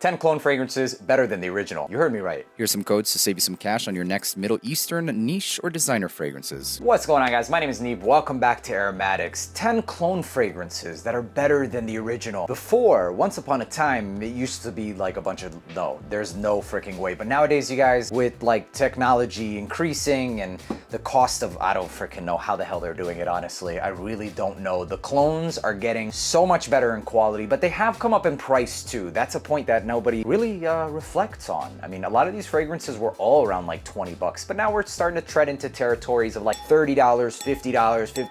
10 clone fragrances better than the original. You heard me right. Here's some codes to save you some cash on your next Middle Eastern niche or designer fragrances. What's going on, guys? My name is Neeb. Welcome back to AROMATIX. 10 clone fragrances that are better than the original. Before, once upon a time, it used to be like a bunch of, no, there's no freaking way. But nowadays, you guys, with like technology increasing and the cost of, I don't freaking know how the hell they're doing it, honestly. I really don't know. The clones are getting so much better in quality, but they have come up in price too. That's a point that nobody really reflects on. I mean, a lot of these fragrances were all around like 20 bucks, but now we're starting to tread into territories of like $30, $50,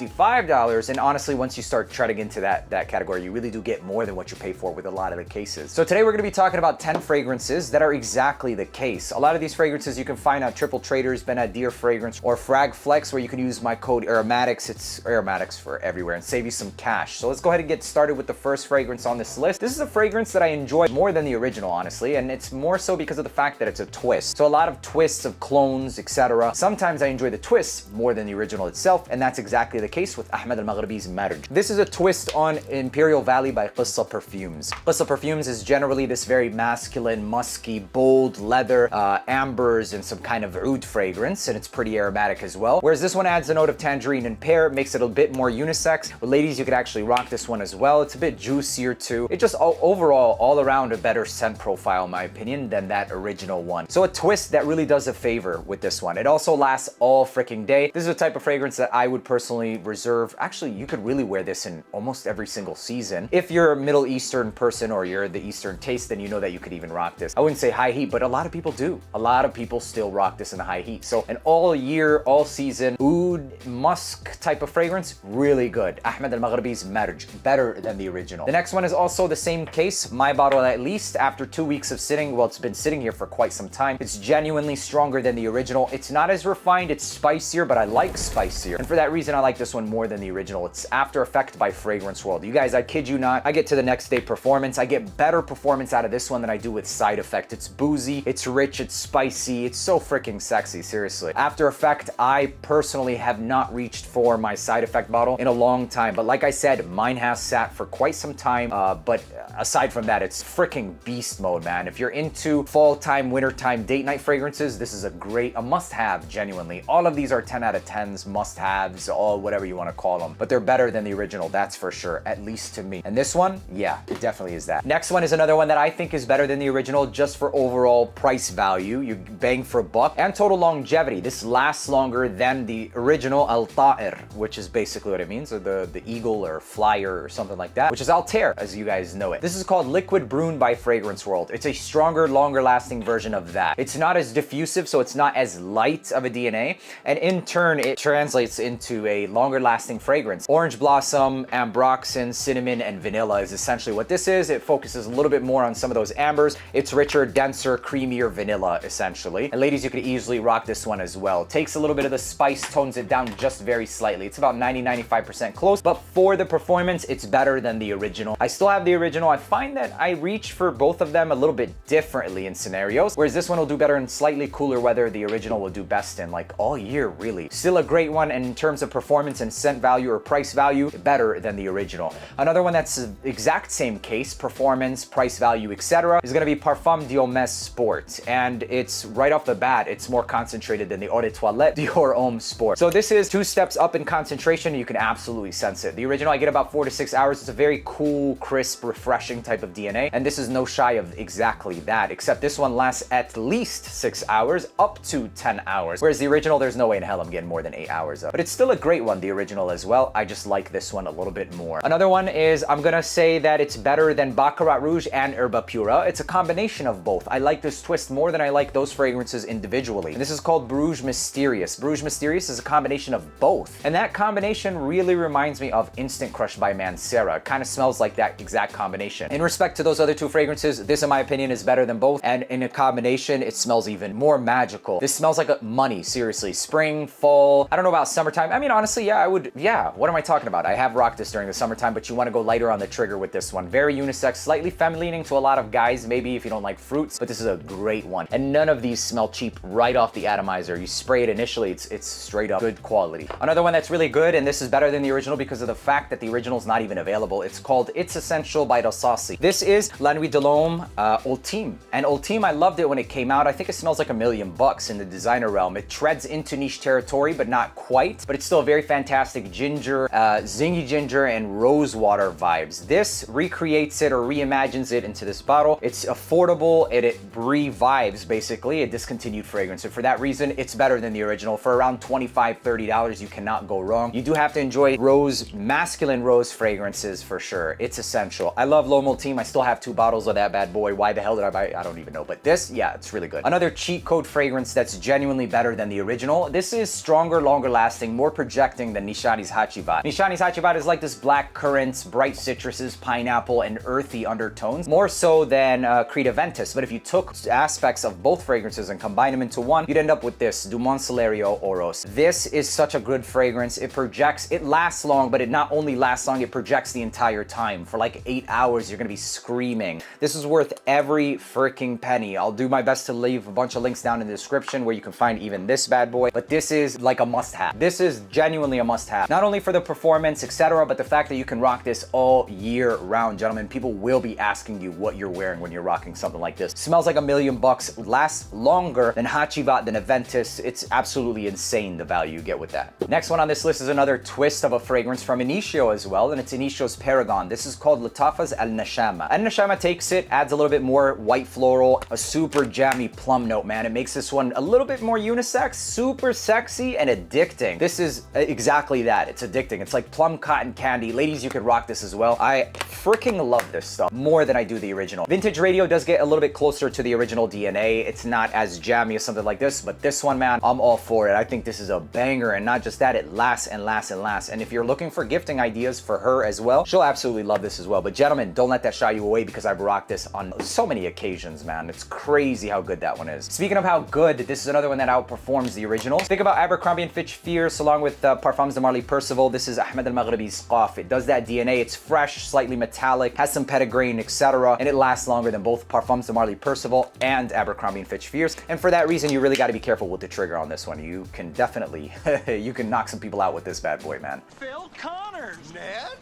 $55. And honestly, once you start treading into that category, you really do get more than what you pay for with a lot of the cases. So today we're gonna be talking about 10 fragrances that are exactly the case. A lot of these fragrances you can find at Triple Traders, Ben Adir Fragrance, or Frag Flex, where you can use my code AROMATIX. It's AROMATIX for everywhere and save you some cash. So let's go ahead and get started with the first fragrance on this list. This is a fragrance that I enjoy more than the original, honestly, and it's more so because of the fact that it's a twist. So a lot of twists of clones, etc. Sometimes I enjoy the twists more than the original itself, and that's exactly the case with Ahmed Al-Maghribi's Marj. This is a twist on Imperial Valley by Qissa Perfumes. Qissa Perfumes is generally this very masculine, musky, bold leather, ambers, and some kind of oud fragrance, and it's pretty aromatic as well. Whereas this one adds a note of tangerine and pear, makes it a bit more unisex. But ladies, you could actually rock this one as well. It's a bit juicier too. It just overall, all around, a better scent profile, in my opinion, than that original one. So a twist that really does a favor with this one. It also lasts all freaking day. This is a type of fragrance that I would personally reserve. Actually, you could really wear this in almost every single season. If you're a Middle Eastern person or you're the Eastern taste, then you know that you could even rock this. I wouldn't say high heat, but a lot of people do. A lot of people still rock this in the high heat. So an all year, all season oud musk type of fragrance, really good. Ahmed Al-Maghribi's Marj, better than the original. The next one is also the same case. My bottle, at least after 2 weeks of sitting, well, it's been sitting here for quite some time. It's genuinely stronger than the original. It's not as refined, it's spicier, but I like spicier. And for that reason, I like this one more than the original. It's After Effect by Fragrance World. You guys, I kid you not, I get to the next day performance. I get better performance out of this one than I do with Side Effect. It's boozy, it's rich, it's spicy, it's so freaking sexy, seriously. After Effect, I personally have not reached for my Side Effect bottle in a long time. But like I said, mine has sat for quite some time. But aside from that, it's freaking beast mode, man. If you're into fall time, winter time, date night fragrances, this is a must-have, genuinely. All of these are 10 out of 10s, must-haves, all whatever you want to call them. But they're better than the original, that's for sure, at least to me. And this one, yeah, it definitely is that. Next one is another one that I think is better than the original just for overall price value. You bang for a buck and total longevity. This lasts longer than the original Al-Ta'ir, which is basically what it means, or the eagle or flyer or something like that, which is Altair, as you guys know it. This is called Liquid Brun by Fragrance World. It's a stronger, longer lasting version of that. It's not as diffusive, so it's not as light of a DNA, and in turn it translates into a longer lasting fragrance. Orange blossom, ambroxan, cinnamon, and vanilla is essentially what this is. It focuses a little bit more on some of those ambers. It's richer, denser, creamier vanilla essentially. And ladies, you could easily rock this one as well. Takes a little bit of the spice, tones it down just very slightly. It's about 90-95% close, but for the performance, it's better than the original. I still have the original. I find that I reach for both of them a little bit differently in scenarios, whereas this one will do better in slightly cooler weather. The original will do best in like all year, really. Still a great one, and in terms of performance and scent value or price value, better than the original. Another one that's the exact same case, performance, price value, etc., is going to be Parfum Dior Sport, and it's right off the bat, it's more concentrated than the Eau de Toilette Dior Homme Sport. So this is 2 steps up in concentration. You can absolutely sense it. The original, I get about 4 to 6 hours. It's a very cool, crisp, refreshing type of DNA, and this is no shy of exactly that, except this one lasts at least 6 hours, up to 10 hours, whereas the original, there's no way in hell I'm getting more than 8 hours of. But it's still a great one, the original as well. I just like this one a little bit more. Another one is, I'm gonna say that it's better than Baccarat Rouge and Herba Pura. It's a combination of both. I like this twist more than I like those fragrances individually. And this is called Bruges Mysterious. Bruges Mysterious is a combination of both, and that combination really reminds me of Instant Crush by Mancera. It kind of smells like that exact combination. In respect to those other 2 fragrances, this in my opinion is better than both, and in a combination it smells even more magical. This smells like money, seriously. Spring, fall, I don't know about summertime. I mean, honestly, yeah, what am I talking about? I have rocked this during the summertime, but you want to go lighter on the trigger with this one. Very unisex, slightly feminine to a lot of guys, maybe if you don't like fruits, but this is a great one. And none of these smell cheap right off the atomizer. You spray it initially, it's straight up good quality. Another one that's really good, and this is better than the original because of the fact that the original is not even available. It's called It's Essential by Rosasi. This is La Nuit de l'Homme L'Homme Ultime. And Ultime, I loved it when it came out. I think it smells like $1 million in the designer realm. It treads into niche territory, but not quite. But it's still a very fantastic ginger, zingy ginger, and rose water vibes. This recreates it or reimagines it into this bottle. It's affordable and it revives basically a discontinued fragrance. And for that reason, it's better than the original. For around $25, $30, you cannot go wrong. You do have to enjoy rose, masculine rose fragrances for sure. It's essential. I love L'Homme Ultime. I still have 2 bottles of that bad boy. Why the hell did I buy it? I don't even know. But this, yeah, it's really good. Another cheat code fragrance that's genuinely better than the original. This is stronger, longer lasting, more projecting than Nishani's Hachibat. Nishani's Hachibat is like this black currants, bright citruses, pineapple, and earthy undertones, more so than Creed Aventus. But if you took aspects of both fragrances and combine them into one, you'd end up with this Dumont Celerio Oros. This is such a good fragrance. It projects, it lasts long, but it not only lasts long, it projects the entire time. For like 8 hours, you're gonna be screaming. This is worth every freaking penny. I'll do my best to leave a bunch of links down in the description where you can find even this bad boy, but this is like a must-have. This is genuinely a must-have. Not only for the performance, etc., but the fact that you can rock this all year round, gentlemen. People will be asking you what you're wearing when you're rocking something like this. Smells like $1 million, lasts longer than Hachivat, than Aventus. It's absolutely insane the value you get with that. Next one on this list is another twist of a fragrance from Initio as well, and it's Initio's Paragon. This is called Latafas Al Nashama. Al Nashama takes it, adds a little bit more white floral, a super jammy plum note, man. It makes this one a little bit more unisex, super sexy, and addicting. This is exactly that. It's addicting. It's like plum cotton candy. Ladies, you could rock this as well. I freaking love this stuff more than I do the original. Vintage Radio does get a little bit closer to the original DNA. It's not as jammy as something like this, but this one, man, I'm all for it. I think this is a banger, and not just that, it lasts and lasts and lasts. And if you're looking for gifting ideas for her as well, she'll absolutely love this as well. But gentlemen, don't let that shy you away, because I've rocked this on so many occasions, man. It's crazy how good that one is. Speaking of how good, this is another one that outperforms the original. Think about Abercrombie & Fitch Fierce along with Parfums de Marly Percival. This is Ahmed al-Maghribi's Qaf. It does that DNA. It's fresh, slightly metallic, has some petitgrain, etc., and it lasts longer than both Parfums de Marly Percival and Abercrombie & Fitch Fierce. And for that reason, you really got to be careful with the trigger on this one. You can definitely, you can knock some people out with this bad boy, man. Phil Connors, Ned.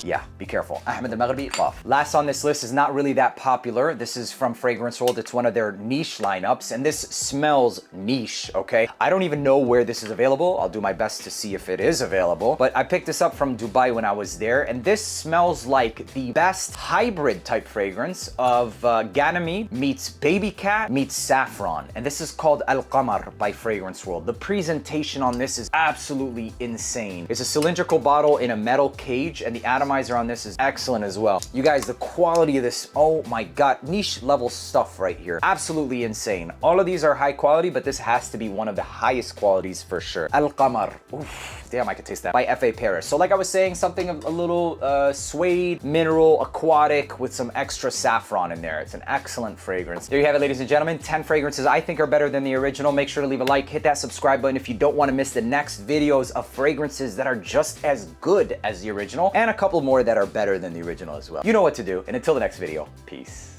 Yeah, be careful. Ahmed al-Maghribi, Qaf. Last on this list is not really that popular. This is from Fragrance World. It's one of their niche lineups, and this smells niche, okay? I don't even know where this is available. I'll do my best to see if it is available, but I picked this up from Dubai when I was there, and this smells like the best hybrid type fragrance of Ganymede meets Baby Cat meets Saffron, and this is called Al Qamar by Fragrance World. The presentation on this is absolutely insane. It's a cylindrical bottle in a metal cage, and the atomizer on this is excellent as well. You guys, the quality of this, oh my god, niche level stuff right here. Absolutely insane. All of these are high quality, but this has to be one of the highest qualities for sure. Al Qamar. Oof, damn, I could taste that. By F.A. Paris. So like I was saying, something a little suede, mineral, aquatic with some extra saffron in there. It's an excellent fragrance. There you have it, ladies and gentlemen. 10 fragrances I think are better than the original. Make sure to leave a like, hit that subscribe button if you don't want to miss the next videos of fragrances that are just as good as the original, and a couple more that are better than the original as well. You know what to do, and until the next video, peace.